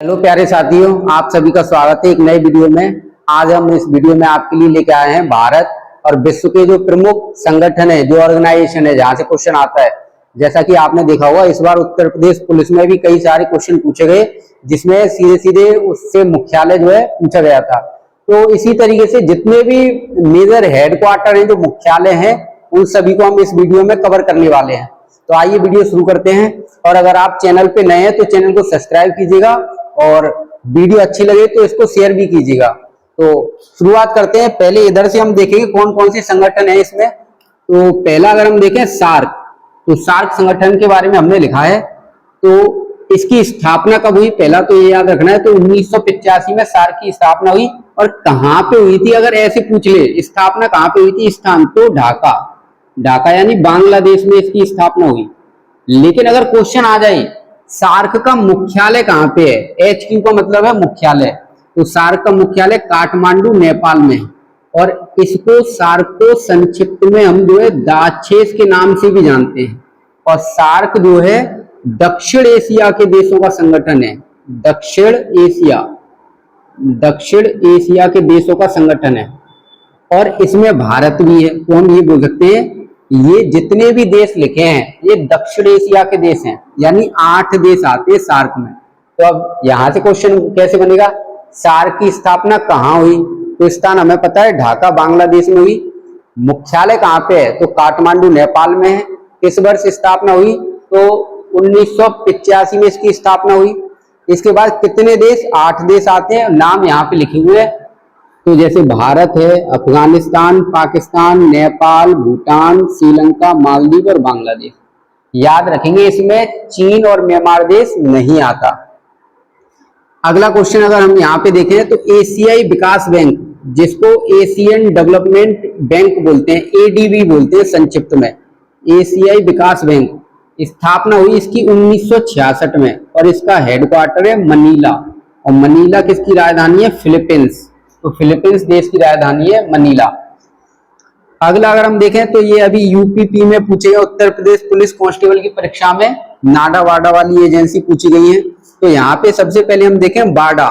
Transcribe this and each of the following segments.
Hello प्यारे साथियों, आप सभी का स्वागत है एक नए वीडियो में। आज हम इस वीडियो में आपके लिए लेके आए हैं भारत और विश्व के जो प्रमुख संगठन है, जो ऑर्गेनाइजेशन है जहां से क्वेश्चन आता है। जैसा कि आपने देखा होगा, इस बार उत्तर प्रदेश पुलिस में भी कई सारे क्वेश्चन पूछे गए, जिसमें सीधे सीधे उससे मुख्यालय जो है पूछा गया था। तो इसी तरीके से जितने भी मेजर हेडक्वार्टर है, जो मुख्यालय है, उन सभी को हम इस वीडियो में कवर करने वाले हैं। तो आइए वीडियो शुरू करते हैं। और अगर आप चैनल पे नए हैं तो चैनल को सब्सक्राइब कीजिएगा और वीडियो अच्छी लगे तो इसको शेयर भी कीजिएगा। तो शुरुआत करते हैं। पहले इधर से हम देखेंगे कौन कौन से संगठन है इसमें। तो पहला अगर हम देखें सार्क, तो सार्क संगठन के बारे में हमने लिखा है। तो इसकी स्थापना कब हुई, पहला तो ये याद रखना है। तो 1985 में सार्क की स्थापना हुई। और कहां पे हुई थी, अगर ऐसे पूछ ले स्थापना कहां पे हुई थी, स्थान तो ढाका, ढाका यानी बांग्लादेश में इसकी स्थापना हुई। लेकिन अगर क्वेश्चन आ जाए सार्क का मुख्यालय कहां पे है, HQ का मतलब है मुख्यालय, तो सार्क का मुख्यालय काठमांडू नेपाल में है। और इसको सार्क को संक्षिप्त में हम जो है दाक्षेस के नाम से भी जानते हैं। और सार्क जो है दक्षिण एशिया के देशों का संगठन है। दक्षिण एशिया के देशों का संगठन है। और इसमें भारत भी है। तो हम ये बोल सकते हैं ये जितने भी देश लिखे हैं ये दक्षिण एशिया के देश हैं, यानी 8 देश आते हैं सार्क में। तो अब यहां से क्वेश्चन कैसे बनेगा, सार्क की स्थापना कहां हुई, तो स्थान हमें पता है ढाका बांग्लादेश में हुई। मुख्यालय कहां पे है, तो काठमांडू नेपाल में है। किस वर्ष स्थापना हुई, तो 1985 में इसकी स्थापना हुई। इसके बाद कितने देश, 8 देश आते हैं, नाम यहाँ पे लिखे हुए हैं। तो जैसे भारत है, अफगानिस्तान, पाकिस्तान, नेपाल, भूटान, श्रीलंका, मालदीव और बांग्लादेश। याद रखेंगे इसमें चीन और म्यांमार देश नहीं आता। अगला क्वेश्चन अगर हम यहाँ पे देखें तो एशियाई विकास बैंक, जिसको एशियन डेवलपमेंट बैंक बोलते हैं, ADB बोलते हैं संक्षिप्त में, एशियाई विकास बैंक, स्थापना हुई इसकी 1966 में। और इसका हेडक्वार्टर है मनीला। और मनीला किसकी राजधानी है, फिलीपींस। तो फिलीपींस देश की राजधानी है मनीला। अगला अगर हम देखें तो ये अभी UPP में पूछे गए, उत्तर प्रदेश पुलिस कांस्टेबल की परीक्षा में नाडा वाडा वाली एजेंसी पूछी गई है। तो यहाँ पे सबसे पहले हम देखें बाडा,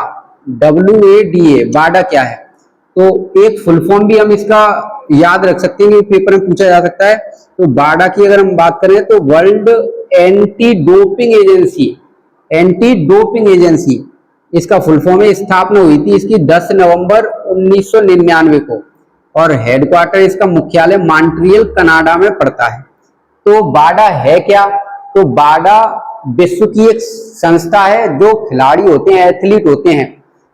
WADA, बाडा क्या है। तो एक फुल फॉर्म भी हम इसका याद रख सकते हैं, पेपर में पूछा जा सकता है। तो बाडा की अगर हम बात करें तो world anti doping agency, anti doping agency इसका फुल फॉर्म है। स्थापना हुई थी इसकी 10 नवंबर 1999 को। और हेडक्वार्टर इसका मुख्यालय मॉन्ट्रियल कनाडा में पड़ता है। तो बाडा है क्या, तो बाडा विश्व की एक संस्था है जो खिलाड़ी होते हैं, एथलीट होते हैं,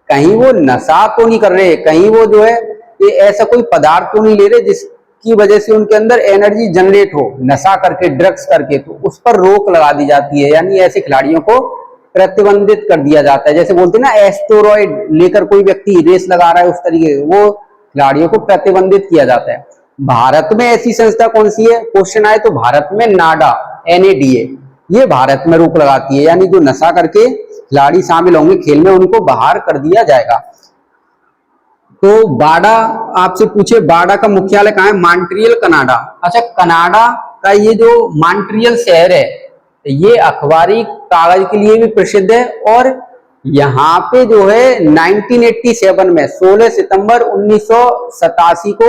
कहीं वो नशा तो नहीं कर रहे, कहीं वो जो है ये ऐसा कोई पदार्थ तो नहीं ले रहे जिसकी वजह से उनके अंदर एनर्जी जनरेट हो, नशा करके, ड्रग्स करके, तो उस पर रोक लगा दी जाती है। यानी ऐसे खिलाड़ियों को प्रतिबंधित कर दिया जाता है। जैसे बोलते हैं ना, एस्टेरॉइड लेकर कोई व्यक्ति रेस लगा रहा है, उस तरीके वो खिलाड़ियों को प्रतिबंधित किया जाता है। भारत में ऐसी संस्था कौन सी है, क्वेश्चन आए तो भारत में नाडा, NADA, ये भारत में रोक लगाती है। यानी जो नशा करके खिलाड़ी शामिल होंगे खेल में, उनको बाहर कर दिया जाएगा। तो बाडा आपसे पूछे, बाडा का मुख्यालय कहाँ है, मॉन्ट्रियल कनाडा। अच्छा, कनाडा का ये जो मॉन्ट्रियल शहर है, ये अखबारी कागज के लिए भी प्रसिद्ध है। और यहाँ पे जो है 1987 में 16 सितंबर 1987 को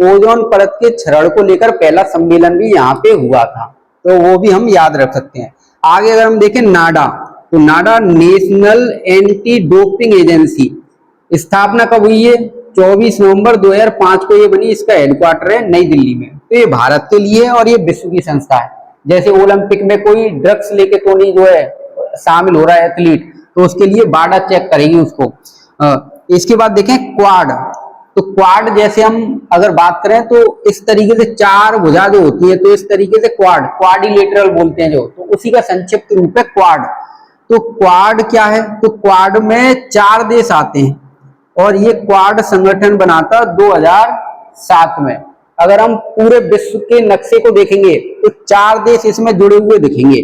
ओजोन परत के क्षरण को लेकर पहला सम्मेलन भी यहाँ पे हुआ था। तो वो भी हम याद रख सकते हैं। आगे अगर हम देखें नाडा, तो नाडा नेशनल एंटी डोपिंग एजेंसी, स्थापना कब हुई है, 24 नवंबर 2005 को ये बनी। इसका हेडक्वार्टर है नई दिल्ली में। तो ये भारत के लिए और ये विश्व की संस्था है। जैसे ओलंपिक में कोई ड्रग्स लेके तो नहीं जो है शामिल हो रहा है एथलीट, तो उसके लिए बाडा चेक करेगी उसको। इसके बाद देखें क्वाड, तो क्वाड जैसे हम अगर बात करें तो इस तरीके से 4 भुजा जो होती है, तो इस तरीके से क्वाड, क्वाड्रिलेटरल बोलते हैं जो, तो उसी का संक्षिप्त रूप है क्वाड। तो क्वाड क्या है, तो क्वाड में 4 देश आते हैं। और ये क्वाड संगठन बनाता 2007 में। अगर हम पूरे विश्व के नक्शे को देखेंगे तो 4 देश इसमें जुड़े हुए दिखेंगे।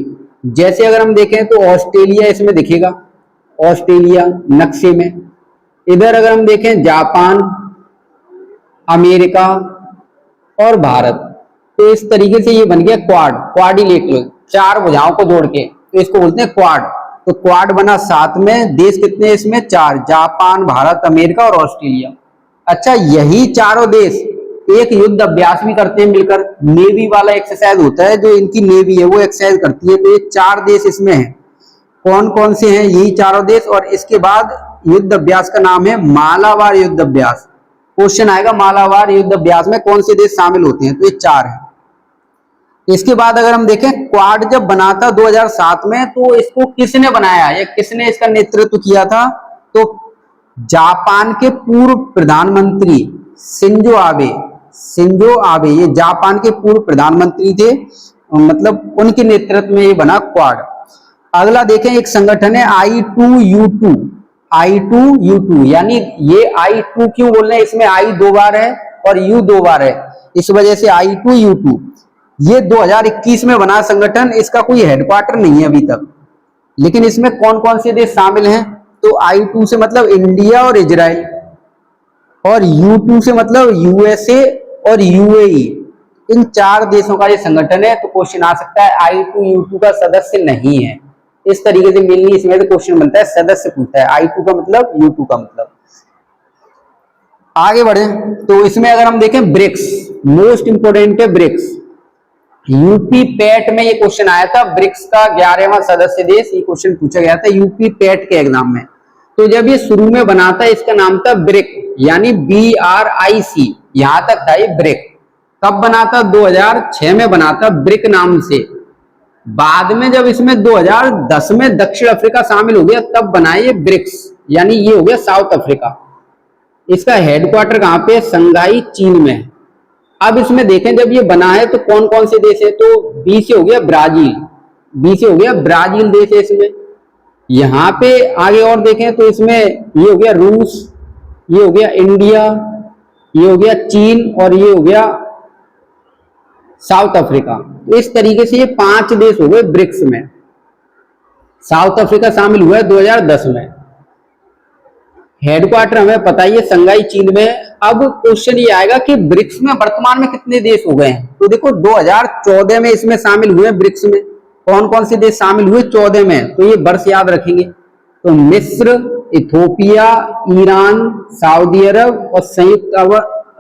जैसे अगर हम देखें तो ऑस्ट्रेलिया इसमें दिखेगा, ऑस्ट्रेलिया नक्शे में। इधर अगर हम देखें जापान, अमेरिका और भारत। तो इस तरीके से ये बन गया क्वाड, क्वाड्रिलेटरल, 4 भुजाओं को जोड़ के, तो इसको बोलते हैं क्वाड। तो क्वाड बना 7 में, देश कितने इसमें 4, जापान, भारत, अमेरिका और ऑस्ट्रेलिया। अच्छा, यही चारों देश एक युद्ध अभ्यास भी करते हैं मिलकर, नेवी वाला एक्सरसाइज होता है, जो इनकी नेवी है वो एक्सरसाइज करती है। तो ये 4 देश इसमें हैं। कौन कौन से हैं? यही चारों देश। और इसके बाद युद्ध अभ्यास का नाम है मालाबार युद्ध अभ्यास। क्वेश्चन आएगा मालाबार युद्ध अभ्यास में कौन से देश शामिल होते हैं, तो ये 4 है। इसके बाद अगर हम देखें, क्वाड जब बना था 2007 में, तो इसको किसने बनाया या किसने इसका नेतृत्व किया था? तो जापान के पूर्व प्रधानमंत्री शिंजो आबे, ये जापान के पूर्व प्रधानमंत्री थे, मतलब उनके नेतृत्व में ये बना क्वाड। अगला देखें, एक संगठन है I2U2, यानी ये I2 क्यों बोल रहे हैं? इसमें I 2 बार है और U 2 बार है, इस वजह से I2U2। ये 2021 में बना संगठन, इसका कोई हेडक्वार्टर नहीं है अभी तक। लेकिन इसमें कौन कौन से देश शामिल हैं? तो I2 से मतलब इंडिया और इजराइल, और U2 से मतलब USA और UAE। इन 4 देशों का ये संगठन है। तो क्वेश्चन आ सकता है I2U2 का सदस्य नहीं है। इस तरीके से मेनली इसमें तो क्वेश्चन बनता है, सदस्य पूछता है, I2 का मतलब, U2 का मतलब। आगे बढ़े तो इसमें अगर हम देखें ब्रिक्स, मोस्ट इंपोर्टेंट है ब्रिक्स। यूपी पैट में ये क्वेश्चन आया था, ब्रिक्स का 11वां सदस्य देश, ये क्वेश्चन पूछा गया था यूपी पैट के एग्जाम में। तो जब ये शुरू में बना था, इसका नाम था ब्रिक, यानी BRIC, यहां तक था ये ब्रिक। कब बना था? 2006 में बना था ब्रिक नाम से। बाद में जब इसमें 2010 में दक्षिण अफ्रीका शामिल हो गया, तब बना ये ब्रिक्स, यानी ये हो गया साउथ अफ्रीका। इसका हेडक्वार्टर कहां पे? संघाई, चीन में। अब इसमें देखें, जब ये बना है तो कौन कौन से देश है? तो बी से हो गया ब्राजील, देश है इसमें। यहां पे आगे और देखें तो इसमें ये हो गया रूस, ये हो गया इंडिया, ये हो गया चीन, और ये हो गया साउथ अफ्रीका। तो इस तरीके से ये 5 देश हो गए ब्रिक्स में। साउथ अफ्रीका शामिल हुआ है 2010 में। हेडक्वार्टर हमें पता ही है संघाई, चीन में। अब क्वेश्चन ये आएगा कि ब्रिक्स में वर्तमान में कितने देश हो गए हैं? तो देखो 2014 में इसमें शामिल हुए ब्रिक्स में। कौन कौन से देश शामिल हुए 14 में? तो ये वर्ष याद रखेंगे। तो मिस्र, इथोपिया, ईरान, सऊदी अरब और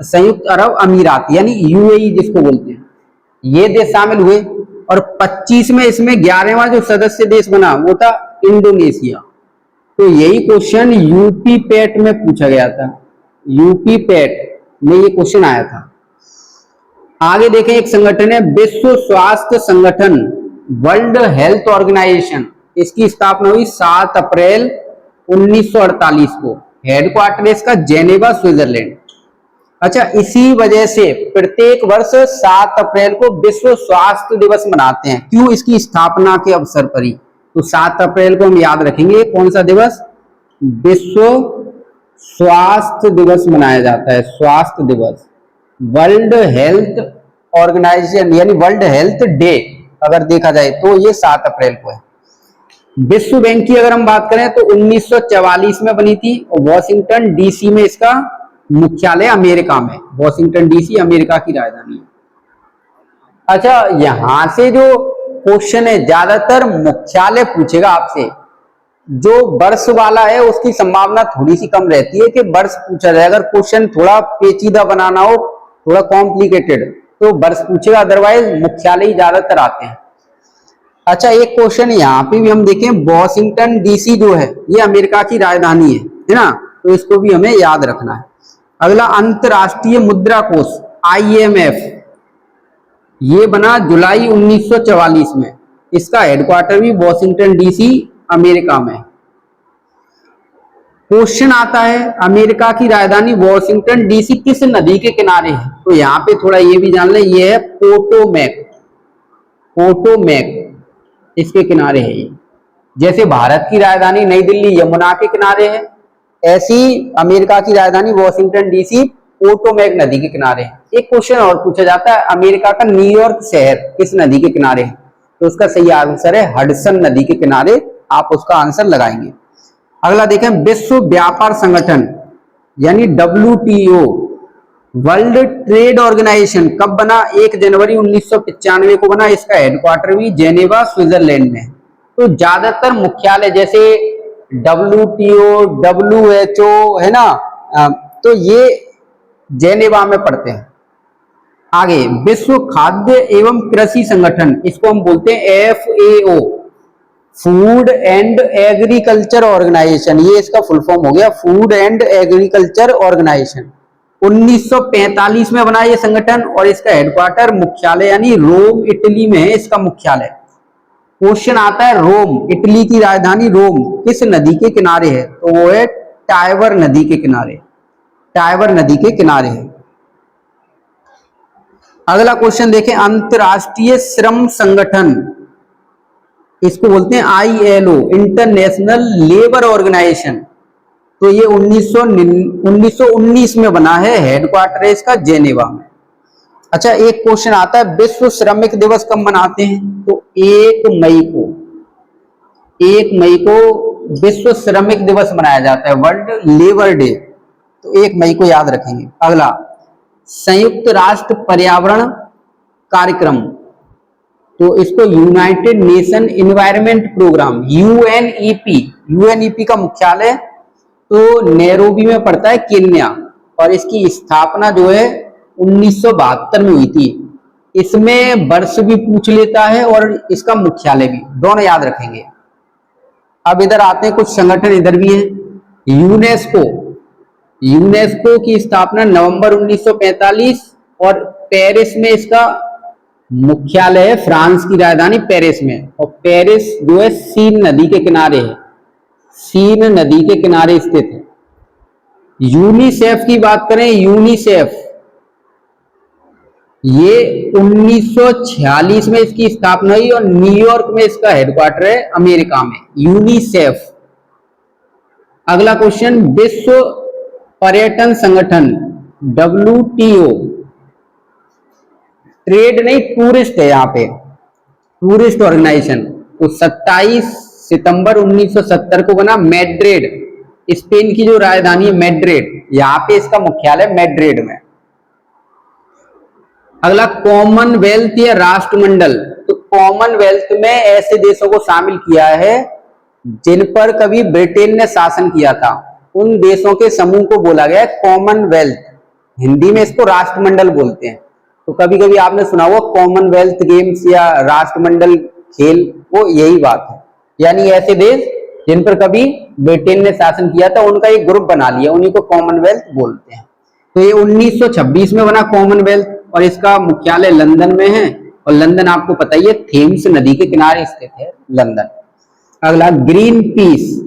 संयुक्त अरब अमीरात, यानी UAE जिसको बोलते हैं, ये देश शामिल हुए। और 25 में इसमें 11वां जो सदस्य देश बना वो था इंडोनेशिया। तो यही क्वेश्चन यूपी पैट में पूछा गया था, यूपी पैट में ये क्वेश्चन आया था। आगे देखें, एक संगठन है विश्व स्वास्थ्य संगठन, वर्ल्ड हेल्थ ऑर्गेनाइजेशन। इसकी स्थापना हुई 7 अप्रैल 1948 को। हेडक्वार्टर इसका जेनेवा, स्विट्जरलैंड। अच्छा, इसी वजह से प्रत्येक वर्ष 7 अप्रैल को विश्व स्वास्थ्य दिवस मनाते हैं। क्यों? इसकी स्थापना के अवसर पर ही। तो 7 अप्रैल को हम याद रखेंगे, कौन सा दिवस? विश्व स्वास्थ्य दिवस मनाया जाता है, स्वास्थ्य दिवस। वर्ल्ड हेल्थ ऑर्गेनाइजेशन यानी वर्ल्ड हेल्थ डे अगर देखा जाए तो ये 7 अप्रैल को है। विश्व बैंक की अगर हम बात करें तो 1944 में बनी थी, और वॉशिंगटन DC में इसका मुख्यालय, अमेरिका में। वॉशिंगटन DC अमेरिका की राजधानी है। अच्छा, यहां से जो क्वेश्चन है ज्यादातर मुख्यालय पूछेगा आपसे। जो वर्ष वाला है उसकी संभावना थोड़ी सी कम रहती है कि वर्ष पूछा जाए। अगर क्वेश्चन थोड़ा पेचीदा बनाना हो, थोड़ा कॉम्प्लिकेटेड, तो वर्ष पूछेगा, अदरवाइज मुख्यालय ज्यादातर आते हैं। अच्छा, एक क्वेश्चन यहाँ पे भी हम देखें, वॉशिंगटन DC जो है ये अमेरिका की राजधानी है ना, तो इसको भी हमें याद रखना है। अगला, अंतरराष्ट्रीय मुद्रा कोष IMF, ये बना जुलाई 1944 में। इसका हेडक्वार्टर भी वॉशिंगटन DC अमेरिका में। क्वेश्चन आता है, अमेरिका की राजधानी वॉशिंगटन DC किस नदी के किनारे है? तो यहाँ पे थोड़ा ये भी जान लें, ये है पोटोमैक, इसके किनारे है ये। जैसे भारत की राजधानी नई दिल्ली यमुना के किनारे है, ऐसी अमेरिका की राजधानी वॉशिंगटन DC पोटोमैक नदी के किनारे है। एक क्वेश्चन और पूछा जाता है, अमेरिका का न्यूयॉर्क शहर किस नदी के किनारे है? तो उसका सही आंसर है हडसन नदी के किनारे, आप उसका आंसर लगाएंगे। अगला देखें, विश्व व्यापार संगठन यानी WTO, वर्ल्ड ट्रेड ऑर्गेनाइजेशन कब बना? 1 जनवरी 1995 को बना। इसका हेडक्वार्टर भी जेनेवा, स्विट्जरलैंड में। तो ज्यादातर मुख्यालय जैसे WTO, WHO है ना, तो ये जेनेवा में पड़ते हैं। आगे विश्व खाद्य एवं कृषि संगठन, इसको हम बोलते हैं FAO, food and agriculture organisation, ये इसका फुल फॉर्म हो गया, फूड एंड एग्रीकल्चर ऑर्गेनाइजेशन। 1945 में बना ये संगठन और इसका हेडक्वार्टर मुख्यालय यानी रोम इटली में है इसका मुख्यालय। क्वेश्चन आता है रोम, इटली की राजधानी रोम किस नदी के किनारे है? तो वो है टाइबर नदी के किनारे, टाइबर नदी के किनारे है। अगला क्वेश्चन देखें, अंतरराष्ट्रीय श्रम संगठन, इसको बोलते हैं ILO, इंटरनेशनल लेबर ऑर्गेनाइजेशन। तो ये 1919 में बना है, हेडक्वार्टर है इसका जेनेवा में। अच्छा, एक क्वेश्चन आता है विश्व श्रमिक दिवस कब मनाते हैं? तो 1 मई को विश्व श्रमिक दिवस मनाया जाता है, वर्ल्ड लेबर डे। तो 1 मई को याद रखेंगे। अगला, संयुक्त राष्ट्र पर्यावरण कार्यक्रम, तो इसको united nation environment programme, UNEP का मुख्यालय तो नैरोबी में पड़ता है, केन्या, और इसकी स्थापना जो है 1972 में हुई थी। इसमें वर्ष भी पूछ लेता है और इसका मुख्यालय भी, दोनों याद रखेंगे। अब इधर आते हैं, कुछ संगठन इधर भी हैं। यूनेस्को की स्थापना नवंबर 1945 और पेरिस में इसका मुख्यालय है, फ्रांस की राजधानी पेरिस में। और पेरिस जो है सीन नदी के किनारे है, सीन नदी के किनारे स्थित है। यूनिसेफ की बात करें, यूनिसेफ ये 1946 में इसकी स्थापना हुई और न्यूयॉर्क में इसका हेडक्वार्टर है, अमेरिका में, यूनिसेफ। अगला क्वेश्चन, विश्व पर्यटन संगठन WTO, ट्रेड नहीं टूरिस्ट है यहाँ पे, टूरिस्ट ऑर्गेनाइजेशन। तो 27 सितंबर 1970 को बना, मैड्रिड, स्पेन की जो राजधानी है मैड्रिड, यहाँ पे इसका मुख्यालय मैड्रिड में। अगला, कॉमनवेल्थ या राष्ट्रमंडल, तो कॉमनवेल्थ में ऐसे देशों को शामिल किया है जिन पर कभी ब्रिटेन ने शासन किया था, उन देशों के समूह को बोला गया है कॉमनवेल्थ। हिंदी में इसको राष्ट्रमंडल बोलते हैं। तो कभी कभी आपने सुना हुआ कॉमनवेल्थ गेम्स या राष्ट्रमंडल खेल, वो यही बात है, यानी ऐसे देश जिन पर कभी ब्रिटेन ने शासन किया था उनका एक ग्रुप बना लिया, उन्हीं को कॉमनवेल्थ बोलते हैं। तो ये 1926 में बना कॉमनवेल्थ और इसका मुख्यालय लंदन में है, और लंदन आपको पता ही है थेम्स नदी के किनारे स्थित है लंदन। अगला, ग्रीन पीस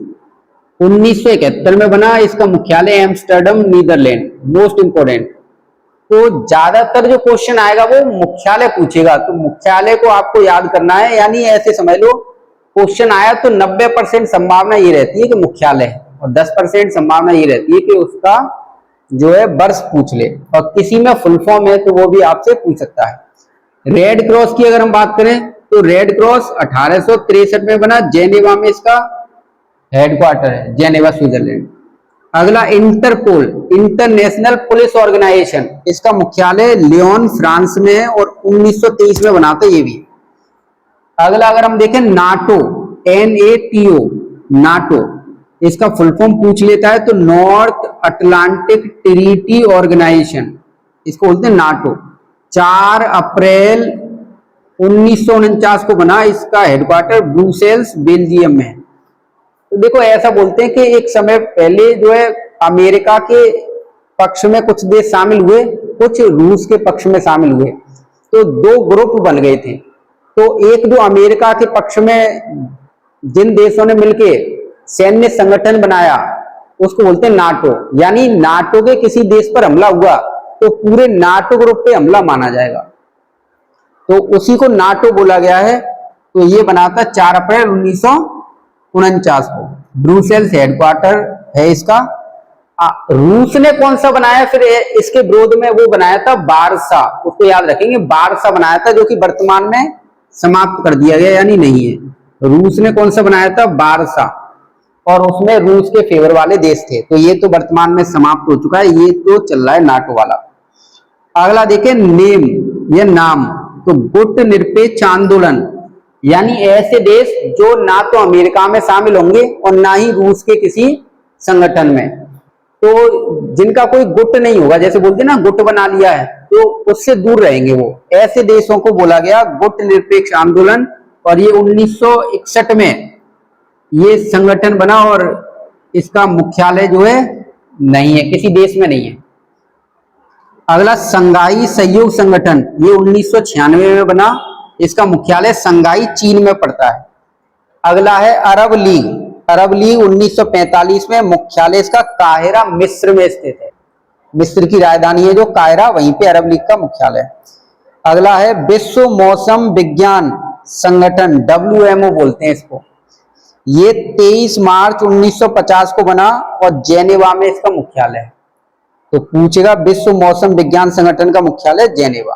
1971 में बना, इसका मुख्यालय एम्स्टर्डम, नीदरलैंड। मोस्ट इंपोर्टेंट, तो ज्यादातर जो क्वेश्चन आएगा वो मुख्यालय पूछेगा, तो मुख्यालय को आपको याद करना है। यानी ऐसे समझ लो, क्वेश्चन आया तो 90% संभावना ये रहती है कि मुख्यालय है और 10% संभावना ये रहती है कि उसका जो है वर्ष पूछ ले, और किसी में फुल फॉर्म है तो वो भी आपसे पूछ सकता है। रेड क्रॉस की अगर हम बात करें तो रेड क्रॉस 1863 में बना, जेनेवा में इसका हेडक्वार्टर है, जेनेवा स्विट्जरलैंड। अगला, इंटरपोल, इंटरनेशनल पुलिस ऑर्गेनाइजेशन, इसका मुख्यालय लियोन फ्रांस में है और 1923 में बना था ये भी। अगला अगर हम देखें नाटो, NATO, नाटो, इसका फुल फॉर्म पूछ लेता है तो नॉर्थ अटलांटिक ट्रीटी ऑर्गेनाइजेशन, इसको बोलते हैं नाटो। 4 अप्रैल 1949 को बना, इसका हेडक्वार्टर ब्रुसेल्स बेल्जियम में है। तो देखो ऐसा बोलते हैं कि एक समय पहले जो है अमेरिका के पक्ष में कुछ देश शामिल हुए, कुछ रूस के पक्ष में शामिल हुए, तो 2 ग्रुप बन गए थे। तो एक जो अमेरिका के पक्ष में जिन देशों ने मिलकर सैन्य संगठन बनाया उसको बोलते हैं नाटो, यानी नाटो के किसी देश पर हमला हुआ तो पूरे नाटो ग्रुप पे हमला माना जाएगा, तो उसी को नाटो बोला गया है। तो ये बना था 4 अप्रैल 1949 को, ब्रुसेल्स हेडक्वार्टर है इसका। रूस ने कौन सा बनाया फिर इसके विरोध में? वो बनाया था वारसा, उसको याद रखेंगे, वारसा बनाया था, जो कि वर्तमान में समाप्त कर दिया गया, यानी नहीं है। रूस ने कौन सा बनाया था? वारसा, और उसमें रूस के फेवर वाले देश थे, तो ये तो वर्तमान में समाप्त हो चुका है, ये तो चल रहा है नाटो वाला। अगला देखें नेम या नाम, तो गुट निरपेक्ष आंदोलन यानी ऐसे देश जो ना तो अमेरिका में शामिल होंगे और ना ही रूस के किसी संगठन में, तो जिनका कोई गुट नहीं होगा, जैसे बोलते ना गुट बना लिया है, तो उससे दूर रहेंगे वो, ऐसे देशों को बोला गया गुट निरपेक्ष आंदोलन। और ये 1961 में ये संगठन बना और इसका मुख्यालय जो है नहीं है, किसी देश में नहीं है। अगला शंघाई सहयोग संगठन, ये 1996 में बना, इसका मुख्यालय शंघाई चीन में पड़ता है। अगला है अरब लीग, अरब लीग 1945 में, मुख्यालय इसका काहिरा मिस्र में स्थित है, मिस्र की राजधानी है जो काहिरा, वहीं पे अरब लीग का मुख्यालय है। अगला है विश्व मौसम विज्ञान संगठन, WMO बोलते हैं इसको, ये 23 मार्च 1950 को बना और जेनेवा में इसका मुख्यालय है। तो पूछेगा विश्व मौसम विज्ञान संगठन का मुख्यालय जेनेवा।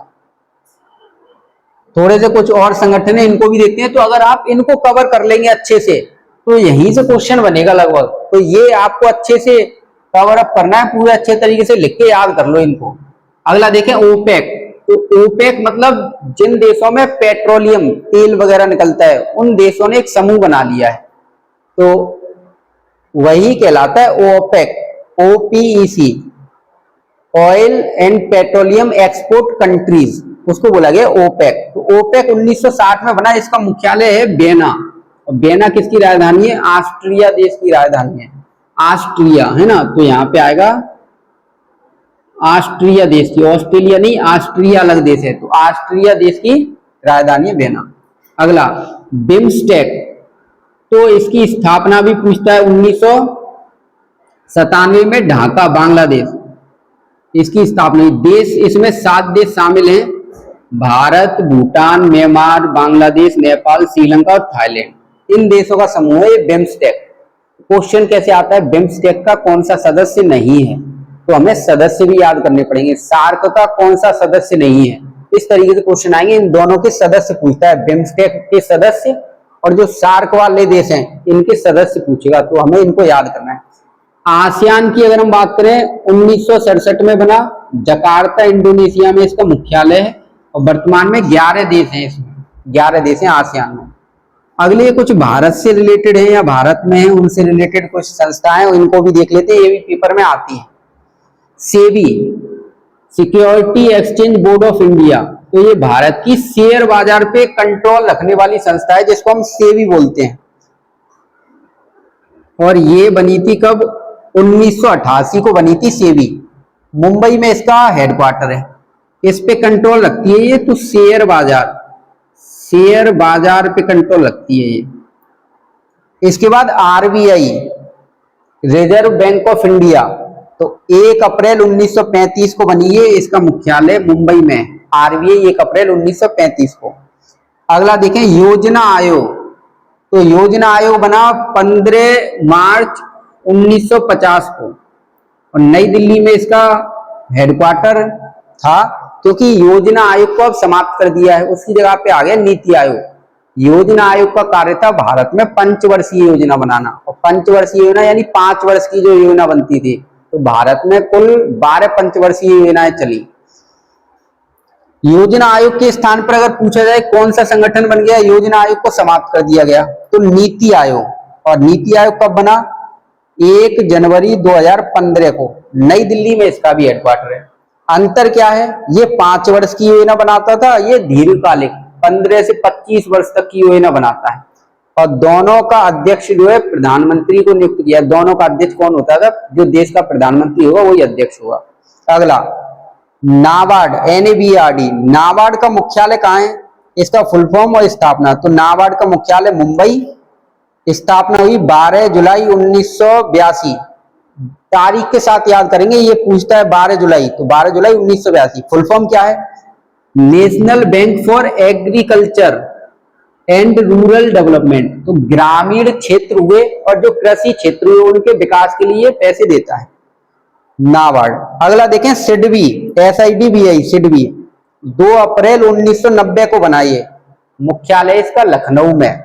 थोड़े से कुछ और संगठन है, इनको भी देखते हैं। तो अगर आप इनको कवर कर लेंगे अच्छे से तो यहीं से क्वेश्चन बनेगा लगभग। तो ये आपको अच्छे से कवर अप करना है, पूरे अच्छे तरीके से लिख के याद कर लो इनको। अगला देखें ओपेक, तो ओपेक मतलब जिन देशों में पेट्रोलियम तेल वगैरह निकलता है उन देशों ने एक समूह बना लिया है, तो वही कहलाता है OPEC, OPEC, oil and petroleum export countries, उसको बोला गया ओपेक। तो ओपेक 1960 में बना, इसका मुख्यालय है वियना। और वियना किसकी राजधानी है? ऑस्ट्रिया देश की राजधानी है, ऑस्ट्रिया है ना, तो यहाँ पे आएगा ऑस्ट्रिया देश की, ऑस्ट्रेलिया नहीं, ऑस्ट्रिया अलग देश है, तो ऑस्ट्रिया देश की राजधानी है वियना। अगला बिम्स्टेक, तो इसकी स्थापना भी पूछता है 1997 में, ढाका बांग्लादेश, इसकी स्थापना। देश इसमें 7 देश शामिल हैं, भारत, भूटान, म्यांमार, बांग्लादेश, नेपाल, श्रीलंका और थाईलैंड, इन देशों का समूह है बिम्स्टेक। क्वेश्चन कैसे आता है, बिम्स्टेक का कौन सा सदस्य नहीं है, तो हमें सदस्य भी याद करने पड़ेंगे। सार्क का कौन सा सदस्य नहीं है, इस तरीके से क्वेश्चन आएंगे। इन दोनों के सदस्य पूछता है, बिम्स्टेक के सदस्य और जो सार्क वाले देश हैं इनके सदस्य पूछेगा, तो हमें इनको याद करना है। आसियान की अगर हम बात करें 1967 में बना, जकार्ता इंडोनेशिया में इसका मुख्यालय है और वर्तमान में 11 देश हैं, इसमें 11 देश हैं आसियान में। अगले कुछ भारत से रिलेटेड है या भारत में है उनसे रिलेटेड कुछ संस्थाएं, इनको भी देख लेते हैं, ये भी पेपर में आती है। SEBI, security exchange board of India, तो ये भारत की शेयर बाजार पे कंट्रोल रखने वाली संस्था है जिसको हम सेबी बोलते हैं। और ये बनी थी कब? 1988 को बनी थी सेबी, मुंबई में इसका हेडक्वार्टर है, इस पे कंट्रोल रखती है ये, तो शेयर बाजार पे कंट्रोल रखती है ये। इसके बाद RBI, reserve bank of India, तो 1 अप्रैल 1935 को बनी है, इसका मुख्यालय मुंबई में। RBI 1 अप्रैल 1935 को। अगला देखें योजना आयोग, तो योजना आयोग बना 15 मार्च 1950 को और नई दिल्ली में इसका हेडक्वार्टर था, क्योंकि योजना आयोग को अब समाप्त कर दिया है, उसकी जगह पे आ गया नीति आयोग। योजना आयोग का कार्य था भारत में पंचवर्षीय योजना बनाना, और पंचवर्षीय योजना यानी 5 वर्ष की जो योजना बनती थी, तो भारत में कुल 12 पंचवर्षीय योजनाएं चली। योजना आयोग के स्थान पर अगर पूछा जाए कौन सा संगठन बन गया, योजना आयोग को समाप्त कर दिया गया, तो नीति आयोग। और नीति आयोग कब बना? 1 जनवरी 2015 को, नई दिल्ली में इसका भी हेडक्वार्टर है। अंतर क्या है, ये 5 वर्ष की योजना बनाता था, ये दीर्घकालिक 15 से 25 वर्ष तक की योजना बनाता है। और दोनों का अध्यक्ष जो है प्रधानमंत्री को नियुक्त किया। दोनों का अध्यक्ष कौन होता था? जो देश का प्रधानमंत्री होगा वही अध्यक्ष होगा। अगला नाबार्ड, NABARD, नाबार्ड का मुख्यालय कहाँ है, इसका फुल फॉर्म और स्थापना। तो नाबार्ड का मुख्यालय मुंबई, स्थापना हुई 12 जुलाई 1982। तारीख के साथ याद करेंगे, ये पूछता है 12 जुलाई, तो 12 जुलाई 1982। फुल फॉर्म क्या है? National bank for agriculture and rural development. तो ग्रामीण क्षेत्र हुए और जो कृषि क्षेत्र हुए उनके विकास के लिए पैसे देता है नाबार्ड। अगला देखें सिडबी, SIDBI, सिडबी 2 अप्रैल 1990 को बनाई, मुख्यालय इसका लखनऊ में।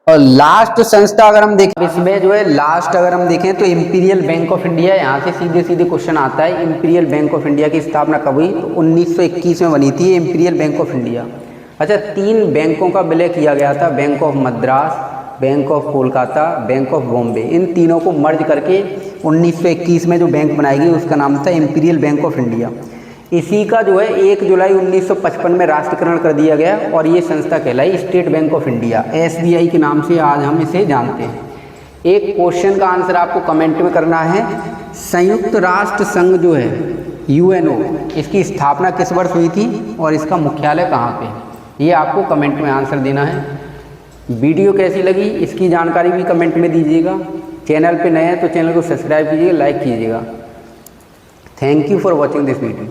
और लास्ट संस्था अगर हम देखें इसमें जो है, लास्ट अगर हम देखें तो इंपीरियल बैंक ऑफ इंडिया, यहाँ से सीधे सीधे क्वेश्चन आता है। इंपीरियल बैंक ऑफ इंडिया की स्थापना कब हुई? तो 1921 में बनी थी इंपीरियल बैंक ऑफ इंडिया। अच्छा, 3 बैंकों का विलय किया गया था, bank of Madras, bank of Kolkata, bank of Bombay. इन तीनों को मर्ज करके 1921 में जो बैंक बनाई गई उसका नाम था इंपीरियल बैंक ऑफ इंडिया। इसी का जो है 1 जुलाई 1955 में राष्ट्रीयकरण कर दिया गया और ये संस्था कहलाई state bank of India, SBI के नाम से आज हम इसे जानते हैं। एक क्वेश्चन का आंसर आपको कमेंट में करना है, संयुक्त राष्ट्र संघ जो है UNO, इसकी स्थापना किस वर्ष हुई थी और इसका मुख्यालय कहाँ पे है, ये आपको कमेंट में आंसर देना है। वीडियो कैसी लगी इसकी जानकारी भी कमेंट में दीजिएगा। चैनल पे नए हैं तो चैनल को सब्सक्राइब कीजिएगा, लाइक कीजिएगा। Thank you for watching this video.